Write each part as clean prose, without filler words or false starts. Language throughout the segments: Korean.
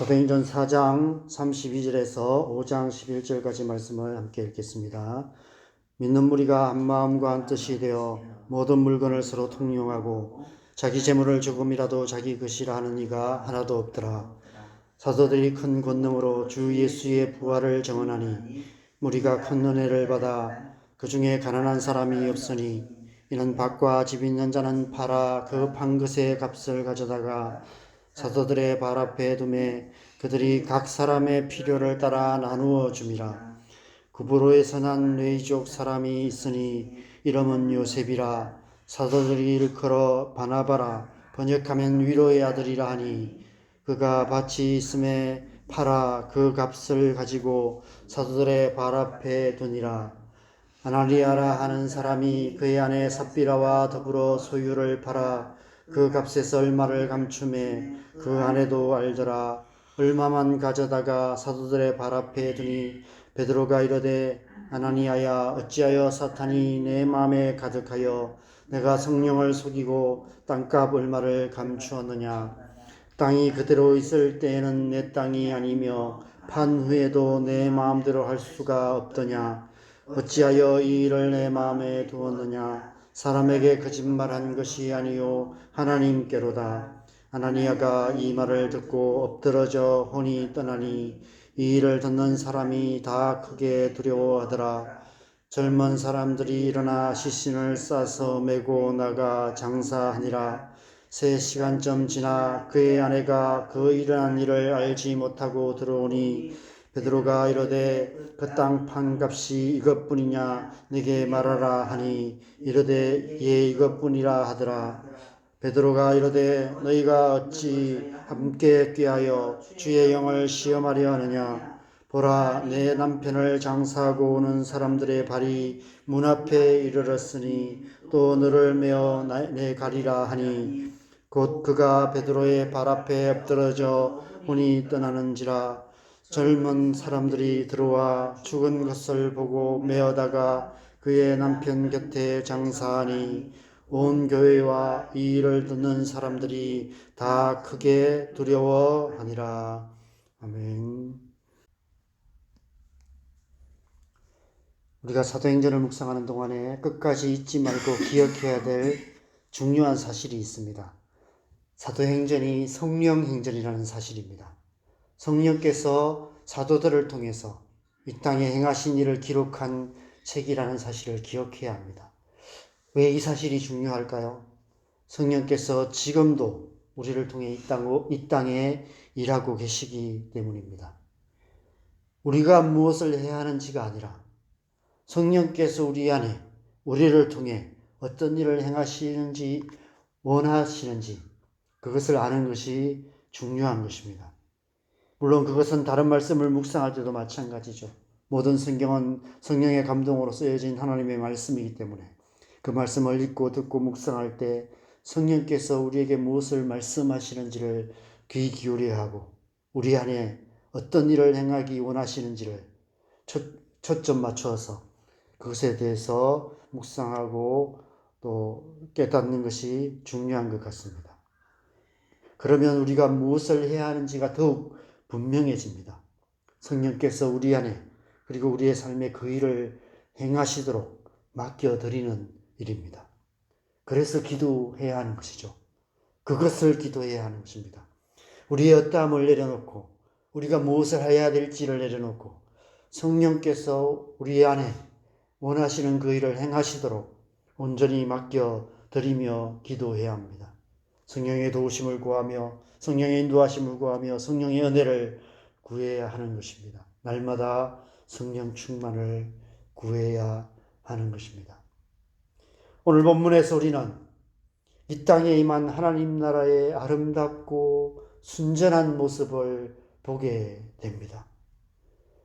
사도행전 4장 32절에서 5장 11절까지 말씀을 함께 읽겠습니다. 믿는 무리가 한 마음과 한 뜻이 되어 모든 물건을 서로 통용하고 자기 재물을 조금이라도 자기 것이라 하는 이가 하나도 없더라. 사도들이 큰 권능으로 주 예수의 부활을 증언하니 무리가 큰 은혜를 받아 그 중에 가난한 사람이 없으니 이는 밭과 집 있는 자는 팔아 그 판 것의 값을 가져다가 사도들의 발 앞에 두매 그들이 각 사람의 필요를 따라 나누어 줌이라. 구브로에서 난 레이족 사람이 있으니 이름은 요셉이라. 사도들이 일컬어 바나바라 번역하면 위로의 아들이라 하니 그가 밭이 있음에 팔아 그 값을 가지고 사도들의 발 앞에 두니라. 아나니아라 하는 사람이 그의 아내 삽비라와 더불어 소유를 팔아 그 값에서 얼마를 감추매 그 아내도 알더라. 얼마만 가져다가 사도들의 발 앞에 두니 베드로가 이르되 아나니아야 어찌하여 사탄이 내 마음에 가득하여 내가 성령을 속이고 땅값 얼마를 감추었느냐. 땅이 그대로 있을 때에는 내 땅이 아니며 판 후에도 내 마음대로 할 수가 없더냐. 어찌하여 이 일을 내 마음에 두었느냐. 사람에게 거짓말한 것이 아니요 하나님께로다. 아나니아가 이 말을 듣고 엎드러져 혼이 떠나니 이 일을 듣는 사람이 다 크게 두려워하더라. 젊은 사람들이 일어나 시신을 싸서 메고 나가 장사하니라. 3시간쯤 지나 그의 아내가 그 일어난 일을 알지 못하고 들어오니 베드로가 이르되 그 땅 판 값이 이것뿐이냐 네게 말하라 하니 이르되 예 이것뿐이라 하더라. 베드로가 이르되 너희가 어찌 함께 꾀하여 주의 영을 시험하려 하느냐. 보라 내 남편을 장사하고 오는 사람들의 발이 문 앞에 이르렀으니 또 너를 메어 내 가리라 하니 곧 그가 베드로의 발 앞에 엎드러져 혼이 떠나는지라. 젊은 사람들이 들어와 죽은 것을 보고 메어다가 그의 남편 곁에 장사하니 온 교회와 이 일을 듣는 사람들이 다 크게 두려워하니라. 아멘. 우리가 사도행전을 묵상하는 동안에 끝까지 잊지 말고 기억해야 될 중요한 사실이 있습니다. 사도행전이 성령행전이라는 사실입니다. 성령께서 사도들을 통해서 이 땅에 행하신 일을 기록한 책이라는 사실을 기억해야 합니다. 왜 이 사실이 중요할까요? 성령께서 지금도 우리를 통해 이 땅에 일하고 계시기 때문입니다. 우리가 무엇을 해야 하는지가 아니라 성령께서 우리 안에 우리를 통해 어떤 일을 행하시는지 원하시는지 그것을 아는 것이 중요한 것입니다. 물론 그것은 다른 말씀을 묵상할 때도 마찬가지죠. 모든 성경은 성령의 감동으로 쓰여진 하나님의 말씀이기 때문에 그 말씀을 읽고 듣고 묵상할 때 성령께서 우리에게 무엇을 말씀하시는지를 귀 기울여야 하고 우리 안에 어떤 일을 행하기 원하시는지를 초점 맞춰서 그것에 대해서 묵상하고 또 깨닫는 것이 중요한 것 같습니다. 그러면 우리가 무엇을 해야 하는지가 더욱 분명해집니다. 성령께서 우리 안에 그리고 우리의 삶에 그 일을 행하시도록 맡겨드리는 일입니다. 그래서 기도해야 하는 것이죠. 그것을 기도해야 하는 것입니다. 우리의 어떠함을 내려놓고 우리가 무엇을 해야 될지를 내려놓고 성령께서 우리 안에 원하시는 그 일을 행하시도록 온전히 맡겨드리며 기도해야 합니다. 성령의 도우심을 구하며 성령의 인도하심을 구하며 성령의 은혜를 구해야 하는 것입니다. 날마다 성령 충만을 구해야 하는 것입니다. 오늘 본문에서 우리는 이 땅에 임한 하나님 나라의 아름답고 순전한 모습을 보게 됩니다.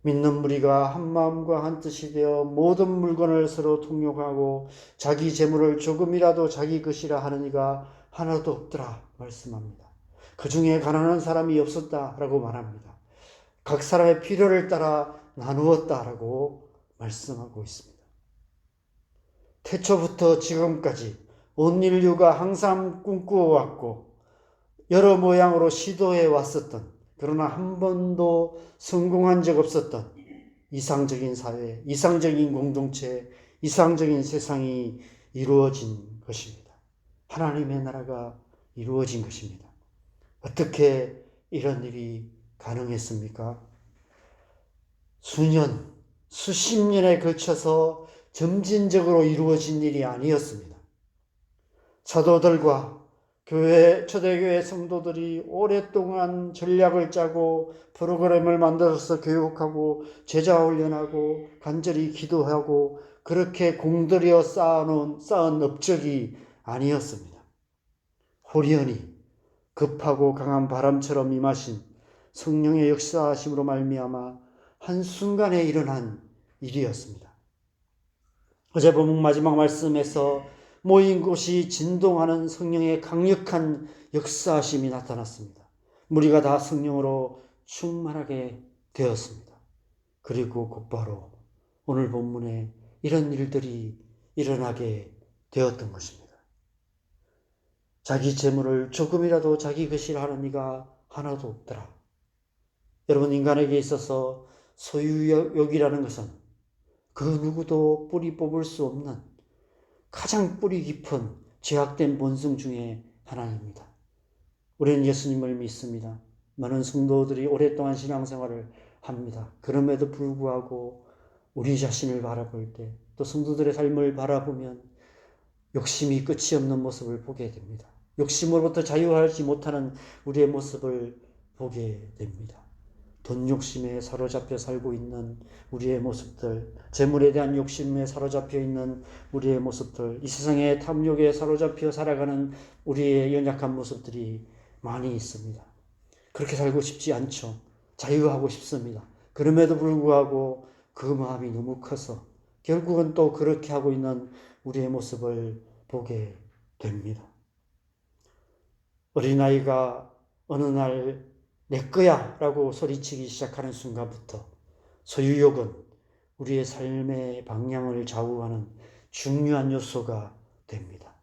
믿는 무리가 한 마음과 한 뜻이 되어 모든 물건을 서로 통용하고 자기 재물을 조금이라도 자기 것이라 하는 이가 하나도 없더라 말씀합니다. 그 중에 가난한 사람이 없었다라고 말합니다. 각 사람의 필요를 따라 나누었다라고 말씀하고 있습니다. 태초부터 지금까지 온 인류가 항상 꿈꾸어왔고 여러 모양으로 시도해 왔었던 그러나 한 번도 성공한 적 없었던 이상적인 사회, 이상적인 공동체, 이상적인 세상이 이루어진 것입니다. 하나님의 나라가 이루어진 것입니다. 어떻게 이런 일이 가능했습니까? 수년, 수십 년에 걸쳐서 점진적으로 이루어진 일이 아니었습니다. 사도들과 초대교회 성도들이 오랫동안 전략을 짜고 프로그램을 만들어서 교육하고 제자 훈련하고 간절히 기도하고 그렇게 공들여 쌓은 업적이 아니었습니다. 호련히 급하고 강한 바람처럼 임하신 성령의 역사하심으로 말미암아 한순간에 일어난 일이었습니다. 어제 본문 마지막 말씀에서 모인 곳이 진동하는 성령의 강력한 역사하심이 나타났습니다. 무리가 다 성령으로 충만하게 되었습니다. 그리고 곧바로 오늘 본문에 이런 일들이 일어나게 되었던 것입니다. 자기 재물을 조금이라도 자기 것이라 하는 이가 하나도 없더라. 여러분, 인간에게 있어서 소유욕이라는 것은 그 누구도 뿌리 뽑을 수 없는 가장 뿌리 깊은 죄악된 본성 중에 하나입니다. 우리는 예수님을 믿습니다. 많은 성도들이 오랫동안 신앙생활을 합니다. 그럼에도 불구하고 우리 자신을 바라볼 때, 또 성도들의 삶을 바라보면 욕심이 끝이 없는 모습을 보게 됩니다. 욕심으로부터 자유하지 못하는 우리의 모습을 보게 됩니다. 돈 욕심에 사로잡혀 살고 있는 우리의 모습들, 재물에 대한 욕심에 사로잡혀 있는 우리의 모습들, 이 세상의 탐욕에 사로잡혀 살아가는 우리의 연약한 모습들이 많이 있습니다. 그렇게 살고 싶지 않죠. 자유하고 싶습니다. 그럼에도 불구하고 그 마음이 너무 커서 결국은 또 그렇게 하고 있는 우리의 모습을 보게 됩니다. 어린아이가 어느 날 내 거야 라고 소리치기 시작하는 순간부터 소유욕은 우리의 삶의 방향을 좌우하는 중요한 요소가 됩니다.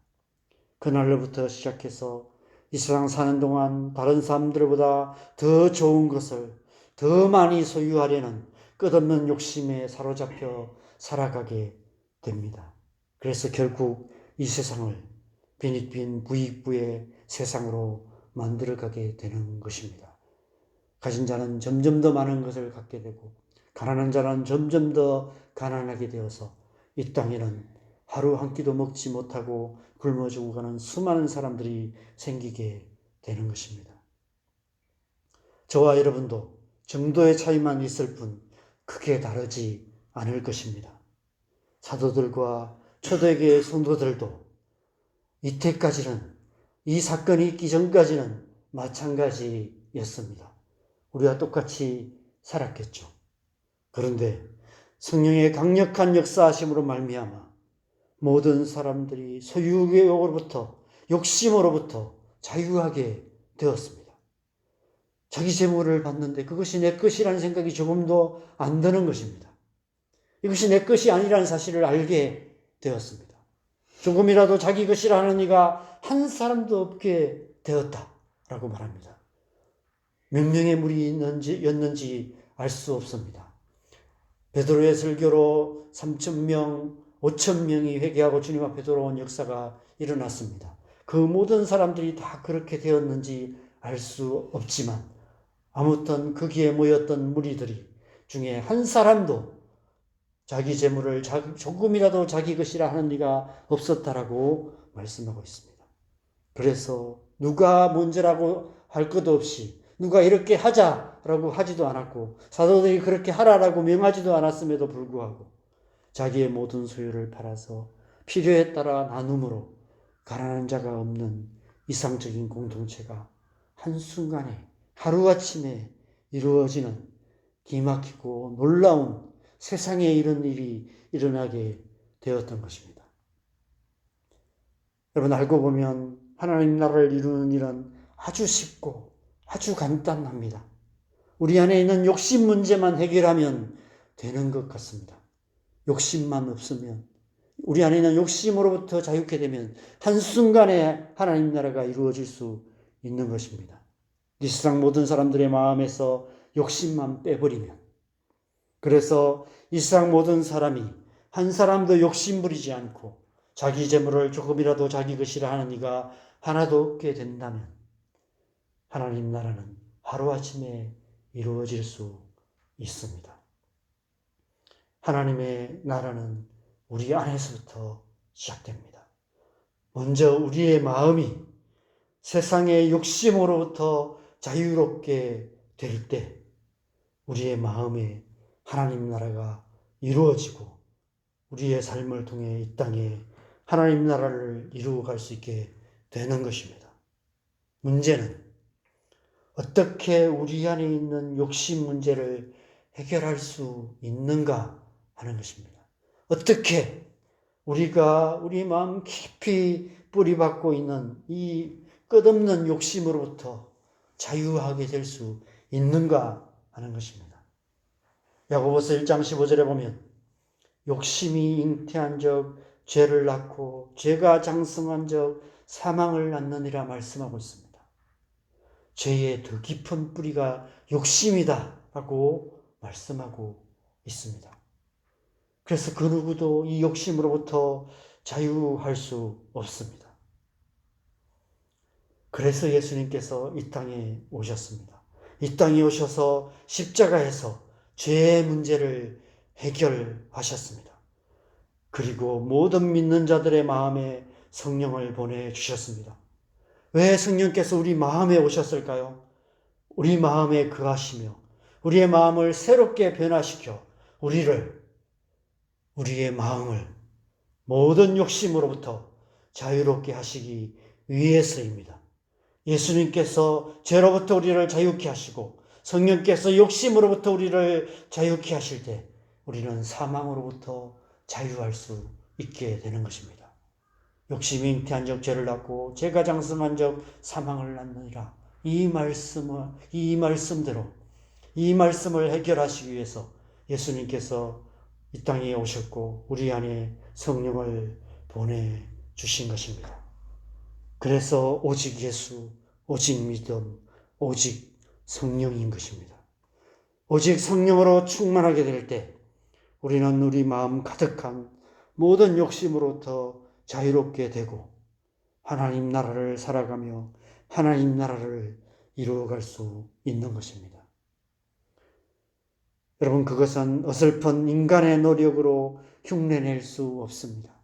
그날로부터 시작해서 이 세상 사는 동안 다른 사람들보다 더 좋은 것을 더 많이 소유하려는 끝없는 욕심에 사로잡혀 살아가게 됩니다. 그래서 결국 이 세상을 빈익빈 부익부의 세상으로 만들어가게 되는 것입니다. 가진 자는 점점 더 많은 것을 갖게 되고 가난한 자는 점점 더 가난하게 되어서 이 땅에는 하루 한 끼도 먹지 못하고 굶어 죽어가는 수많은 사람들이 생기게 되는 것입니다. 저와 여러분도 정도의 차이만 있을 뿐 크게 다르지 않을 것입니다. 사도들과 초대교회 성도들도 이때까지는, 이 사건이 있기 전까지는 마찬가지였습니다. 우리와 똑같이 살았겠죠. 그런데 성령의 강력한 역사하심으로 말미암아 모든 사람들이 소유욕으로부터, 욕심으로부터 자유하게 되었습니다. 자기 재물을 받는데 그것이 내 것이라는 생각이 조금도 안 드는 것입니다. 이것이 내 것이 아니라는 사실을 알게 되었습니다. 조금이라도 자기 것이라는 이가 한 사람도 없게 되었다라고 말합니다. 몇 명의 무리였는지 알 수 없습니다. 베드로의 설교로 3,000명, 5,000명이 회개하고 주님 앞에 돌아온 역사가 일어났습니다. 그 모든 사람들이 다 그렇게 되었는지 알 수 없지만 아무튼 거기에 모였던 무리들이 중에 한 사람도 자기 재물을 조금이라도 자기 것이라 하는 이가 없었다라고 말씀하고 있습니다. 그래서 누가 먼저라고 할 것도 없이 누가 이렇게 하자라고 하지도 않았고 사도들이 그렇게 하라라고 명하지도 않았음에도 불구하고 자기의 모든 소유를 팔아서 필요에 따라 나눔으로 가난한 자가 없는 이상적인 공동체가 한순간에 하루아침에 이루어지는 기막히고 놀라운 세상에 이런 일이 일어나게 되었던 것입니다. 여러분, 알고 보면 하나님 나라를 이루는 일은 아주 쉽고 아주 간단합니다. 우리 안에 있는 욕심 문제만 해결하면 되는 것 같습니다. 욕심만 없으면, 우리 안에 있는 욕심으로부터 자유케 되면 한순간에 하나님 나라가 이루어질 수 있는 것입니다. 이 세상 모든 사람들의 마음에서 욕심만 빼버리면, 그래서 이 세상 모든 사람이 한 사람도 욕심 부리지 않고 자기 재물을 조금이라도 자기 것이라 하는 이가 하나도 없게 된다면 하나님 나라는 하루아침에 이루어질 수 있습니다. 하나님의 나라는 우리 안에서부터 시작됩니다. 먼저 우리의 마음이 세상의 욕심으로부터 자유롭게 될 때 우리의 마음에 하나님 나라가 이루어지고 우리의 삶을 통해 이 땅에 하나님 나라를 이루어갈 수 있게 되는 것입니다. 문제는 어떻게 우리 안에 있는 욕심 문제를 해결할 수 있는가 하는 것입니다. 어떻게 우리가 우리 마음 깊이 뿌리박고 있는 이 끝없는 욕심으로부터 자유하게 될 수 있는가 하는 것입니다. 야고보서 1장 15절에 보면 욕심이 잉태한 적 죄를 낳고 죄가 장성한 적 사망을 낳느니라 말씀하고 있습니다. 죄의 더 깊은 뿌리가 욕심이다 라고 말씀하고 있습니다. 그래서 그 누구도 이 욕심으로부터 자유할 수 없습니다. 그래서 예수님께서 이 땅에 오셨습니다. 이 땅에 오셔서 십자가에서 죄의 문제를 해결하셨습니다. 그리고 모든 믿는 자들의 마음에 성령을 보내주셨습니다. 왜 성령께서 우리 마음에 오셨을까요? 우리 마음에 거하시며 우리의 마음을 새롭게 변화시켜 우리의 마음을 모든 욕심으로부터 자유롭게 하시기 위해서입니다. 예수님께서 죄로부터 우리를 자유케 하시고 성령께서 욕심으로부터 우리를 자유케 하실 때 우리는 사망으로부터 자유할 수 있게 되는 것입니다. 욕심이 잉태한 적 죄를 낳고 죄가 장성한 적 사망을 낳느니라. 이 말씀대로 이 말씀을 해결하시기 위해서 예수님께서 이 땅에 오셨고 우리 안에 성령을 보내주신 것입니다. 그래서 오직 예수, 오직 믿음, 오직 성령인 것입니다. 오직 성령으로 충만하게 될 때 우리는 우리 마음 가득한 모든 욕심으로부터 자유롭게 되고 하나님 나라를 살아가며 하나님 나라를 이루어갈 수 있는 것입니다. 여러분, 그것은 어설픈 인간의 노력으로 흉내낼 수 없습니다.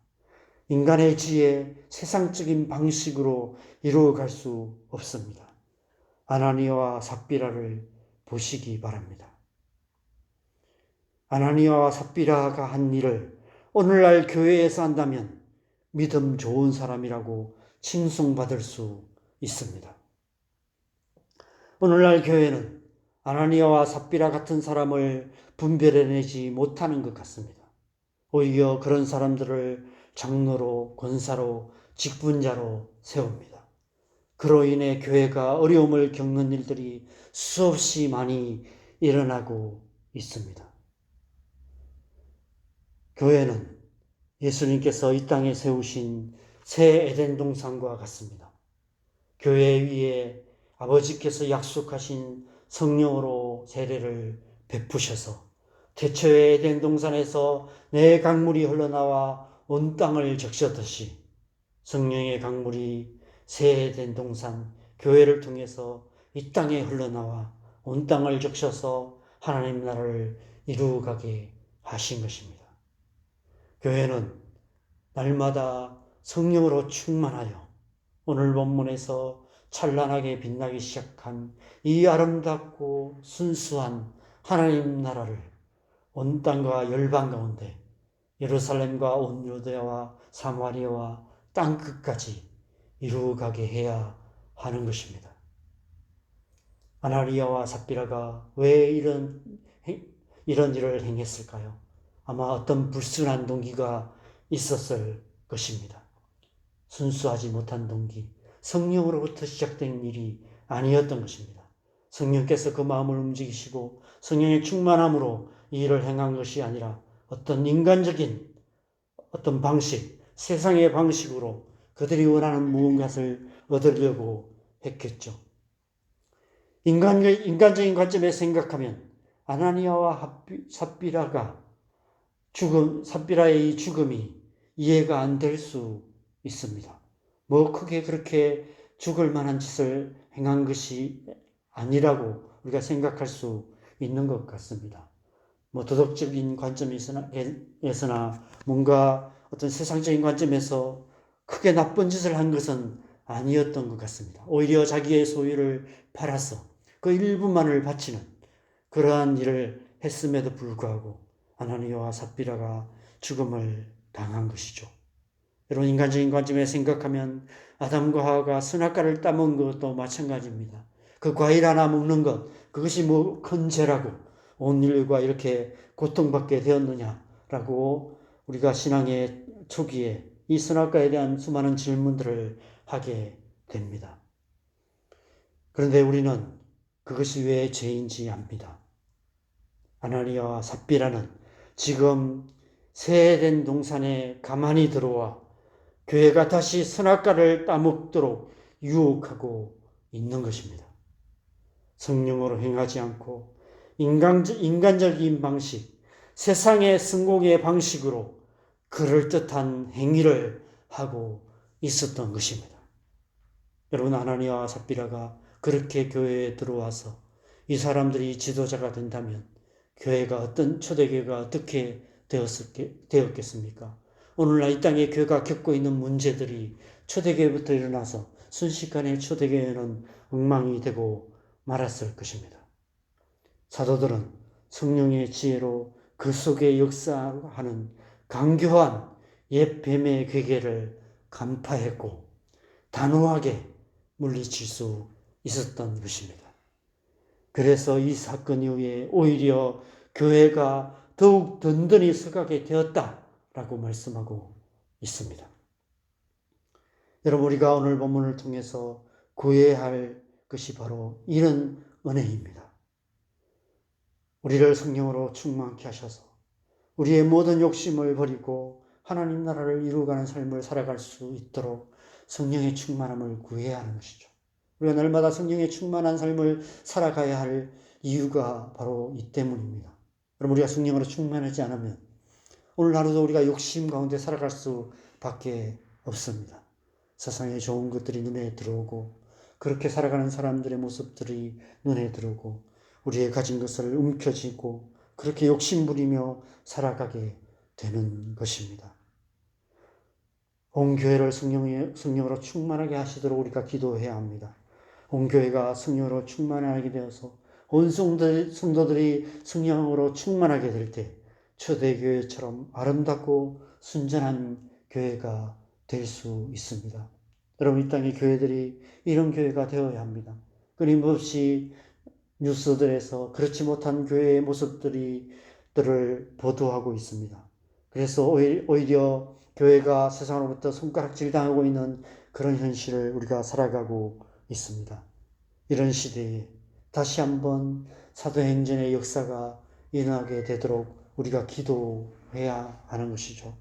인간의 지혜, 세상적인 방식으로 이루어갈 수 없습니다. 아나니아와 삽비라를 보시기 바랍니다. 아나니아와 삽비라가 한 일을 오늘날 교회에서 한다면 믿음 좋은 사람이라고 칭송받을 수 있습니다. 오늘날 교회는 아나니아와 삽비라 같은 사람을 분별해내지 못하는 것 같습니다. 오히려 그런 사람들을 장로로, 권사로, 직분자로 세웁니다. 그로 인해 교회가 어려움을 겪는 일들이 수없이 많이 일어나고 있습니다. 교회는 예수님께서 이 땅에 세우신 새 에덴 동산과 같습니다. 교회 위에 아버지께서 약속하신 성령으로 세례를 베푸셔서 태초의 에덴 동산에서 내 강물이 흘러나와 온 땅을 적셨듯이 성령의 강물이 새 에덴 동산 교회를 통해서 이 땅에 흘러나와 온 땅을 적셔서 하나님 나라를 이루어가게 하신 것입니다. 교회는 날마다 성령으로 충만하여 오늘 본문에서 찬란하게 빛나기 시작한 이 아름답고 순수한 하나님 나라를 온 땅과 열방 가운데 예루살렘과 온 유대와 사마리아와 땅 끝까지 이루어가게 해야 하는 것입니다. 아나니아와 삽비라가 왜 이런 일을 행했을까요? 아마 어떤 불순한 동기가 있었을 것입니다. 순수하지 못한 동기, 성령으로부터 시작된 일이 아니었던 것입니다. 성령께서 그 마음을 움직이시고 성령의 충만함으로 이 일을 행한 것이 아니라 어떤 인간적인 어떤 방식, 세상의 방식으로 그들이 원하는 무언가를 얻으려고 했겠죠. 인간적인 관점에서 생각하면 아나니아와 삽비라의 이 죽음이 이해가 안 될 수 있습니다. 뭐 크게 그렇게 죽을 만한 짓을 행한 것이 아니라고 우리가 생각할 수 있는 것 같습니다. 뭐 도덕적인 관점에서나 뭔가 어떤 세상적인 관점에서 크게 나쁜 짓을 한 것은 아니었던 것 같습니다. 오히려 자기의 소유를 팔아서 그 일부만을 바치는 그러한 일을 했음에도 불구하고 아나니아와 삽비라가 죽음을 당한 것이죠. 여러분, 인간적인 관점에서 생각하면 아담과 하와가 선악과를 따먹은 것도 마찬가지입니다. 그 과일 하나 먹는 것, 그것이 뭐 큰 죄라고 온 인류가 이렇게 고통받게 되었느냐라고 우리가 신앙의 초기에 이 선악과에 대한 수많은 질문들을 하게 됩니다. 그런데 우리는 그것이 왜 죄인지 압니다. 아나니아와 삽비라는 지금 새해된 동산에 가만히 들어와 교회가 다시 선악과를 따먹도록 유혹하고 있는 것입니다. 성령으로 행하지 않고 인간적인 방식, 세상의 성공의 방식으로 그럴듯한 행위를 하고 있었던 것입니다. 여러분, 아나니아와 삽비라가 그렇게 교회에 들어와서 이 사람들이 지도자가 된다면 초대교회가 어떻게 되었겠습니까? 오늘날 이 땅에 교회가 겪고 있는 문제들이 초대교회부터 일어나서 순식간에 초대교회는 엉망이 되고 말았을 것입니다. 사도들은 성령의 지혜로 그 속에 역사하는 강교한 옛 뱀의 괴계를 간파했고 단호하게 물리칠 수 있었던 것입니다. 그래서 이 사건 이후에 오히려 교회가 더욱 든든히 서가게 되었다라고 말씀하고 있습니다. 여러분, 우리가 오늘 본문을 통해서 구해야 할 것이 바로 이런 은혜입니다. 우리를 성령으로 충만케 하셔서 우리의 모든 욕심을 버리고 하나님 나라를 이루어가는 삶을 살아갈 수 있도록 성령의 충만함을 구해야 하는 것이죠. 우리가 날마다 성령의 충만한 삶을 살아가야 할 이유가 바로 이 때문입니다. 여러분, 우리가 성령으로 충만하지 않으면 오늘 하루도 우리가 욕심 가운데 살아갈 수밖에 없습니다. 세상에 좋은 것들이 눈에 들어오고 그렇게 살아가는 사람들의 모습들이 눈에 들어오고 우리의 가진 것을 움켜쥐고 그렇게 욕심부리며 살아가게 되는 것입니다. 온 교회를 성령으로 충만하게 하시도록 우리가 기도해야 합니다. 온 교회가 성령으로 충만하게 되어서 온 성도들이 성령으로 충만하게 될 때 초대교회처럼 아름답고 순전한 교회가 될 수 있습니다. 여러분, 이 땅의 교회들이 이런 교회가 되어야 합니다. 끊임없이 뉴스들에서 그렇지 못한 교회의 모습들을 보도하고 있습니다. 그래서 오히려 교회가 세상으로부터 손가락질 당하고 있는 그런 현실을 우리가 살아가고 있습니다. 이런 시대에 다시 한번 사도행전의 역사가 일어나게 되도록 우리가 기도해야 하는 것이죠.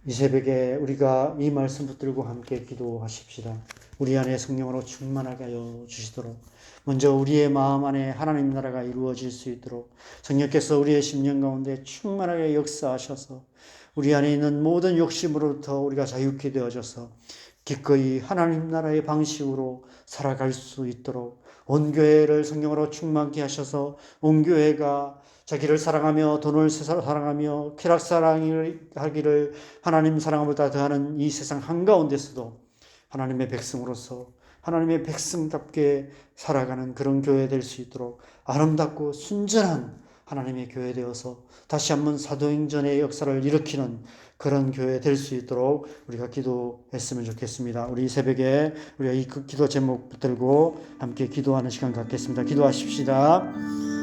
이 새벽에 우리가 이 말씀 붙들고 함께 기도하십시다. 우리 안에 성령으로 충만하게 하여 주시도록, 먼저 우리의 마음 안에 하나님 나라가 이루어질 수 있도록 성령께서 우리의 심령 가운데 충만하게 역사하셔서 우리 안에 있는 모든 욕심으로부터 우리가 자유케 되어져서 기꺼이 하나님 나라의 방식으로 살아갈 수 있도록 온 교회를 성령으로 충만케 하셔서 온 교회가 자기를 사랑하며 돈을 사랑하며 쾌락 사랑하기를 하나님 사랑보다 더하는 이 세상 한가운데서도 하나님의 백성으로서 하나님의 백성답게 살아가는 그런 교회 될 수 있도록 아름답고 순전한 하나님의 교회 되어서 다시 한번 사도행전의 역사를 일으키는 그런 교회 될 수 있도록 우리가 기도했으면 좋겠습니다. 우리 새벽에 우리가 이 기도 제목 붙들고 함께 기도하는 시간 갖겠습니다. 기도하십시다.